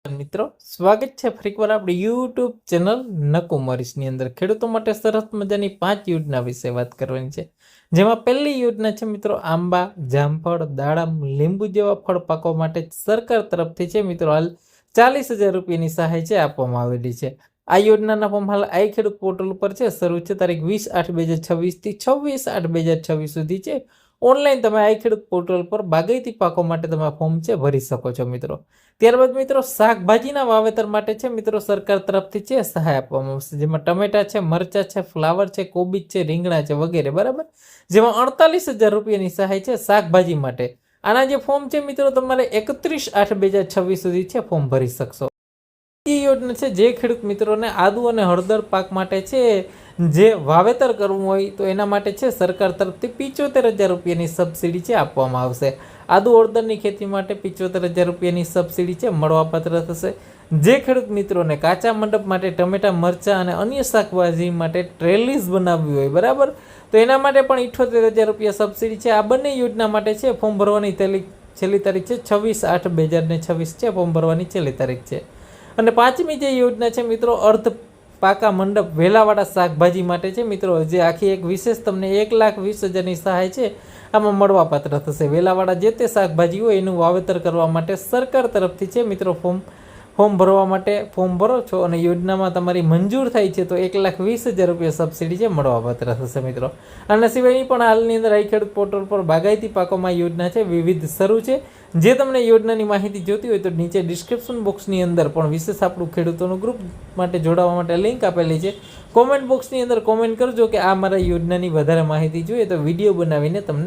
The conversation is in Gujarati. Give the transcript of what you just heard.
મિત્રો સ્વાગત છે ફરીકવાર આપણી યુટ્યુબ ચેનલ નકુમરીશની અંદર ખેડૂતો માટે સરસ મજાની 5 યોજના વિશે વાત કરવાની છે। જેમાં પહેલી યોજના છે મિત્રો આંબા, જામફળ, દાડમ, લીંબુ જેવા ફળ પાકો માટે સરકાર તરફથી છે મિત્રો હાલ 40,000 રૂપિયાની સહાય છે આપવામાં આવેલી છે। આ યોજનાના ફોર્મ હાલ આઈ ખેડૂત પોર્ટલ ઉપર છે, શરૂ છે તારીખ 20/8/2026 થી 26/8/2026 સુધી છે। ઓનલાઈન તમે આઈ ખેડૂત પોર્ટલ પર બાગાયતી પાકો માટે તમે ફોર્મ છે ભરી શકો છો મિત્રો। ત્યારબાદ મિત્રો શાકભાજીના વાવેતર માટે છે મિત્રો સરકાર તરફથી છે સહાય આપવામાં આવશે, જેમાં ટમેટા છે, મરચા છે, ફ્લાવર છે, કોબીજ છે, રીંગણા છે વગેરે બરાબર। જેમાં 48,000 રૂપિયાની સહાય છે શાકભાજી માટે। આના જે ફોર્મ છે મિત્રો તમારે 31/8/2026 સુધી છે ફોર્મ ભરી શકશો। એ યોજના છે જે ખેડૂત મિત્રોને આદુ અને હળદર પાક માટે છે જે વાવેતર કરવું હોય તો એના માટે છે સરકાર તરફથી 75,000 રૂપિયાની સબસિડી છે આપવામાં આવશે। આદુ હળદરની ખેતી માટે 75,000 રૂપિયાની સબસિડી છે મળવાપાત્ર થશે। જે ખેડૂત મિત્રોને કાચા મંડપ માટે ટમેટા, મરચાં અને અન્ય શાકભાજી માટે ટ્રેલીસ બનાવવી હોય બરાબર, તો એના માટે પણ 78,000 રૂપિયા સબસિડી છે। આ બંને યોજના માટે છે ફોર્મ ભરવાની છેલ્લી તારીખ છે 26/8/2026 છે ફોર્મ ભરવાની છેલ્લી તારીખ છે। અને પાંચમી જે યોજના છે મિત્રો અર્ધ પાકા મંડપ વેલાવાળા શાકભાજી માટે છે મિત્રો, જે આખી એક વિશેષ તમને 1,20,000ની સહાય છે આમાં મળવાપાત્ર થશે। વેલાવાળા જે તે શાકભાજી હોય એનું વાવેતર કરવા માટે સરકાર તરફથી છે મિત્રો ફોર્મ ભરવા માટે ફોર્મ ભરો છો અને યોજનામાં તમારી મંજૂર થાય છે તો 1,20,000 રૂપિયા સબસિડી છે મળવાપાત્ર થશે મિત્રો। આના સિવાયની પણ હાલની અંદર આઈ ખેડૂત પોર્ટલ પર બાગાયતી પાકોમાં યોજના છે વિવિધ શરૂ છે। જે તમને યોજનાની માહિતી જોતી હોય તો નીચે ડિસ્ક્રિપ્શન બોક્સની અંદર પણ વિશેષ આપણું ખેડૂતોનું ગ્રુપ માટે જોડાવા માટે લિંક આપેલી છે। કોમેન્ટ બોક્સની અંદર કોમેન્ટ કરજો કે આ મારા યોજનાની વધારે માહિતી જોઈએ તો વિડીયો બનાવીને તમને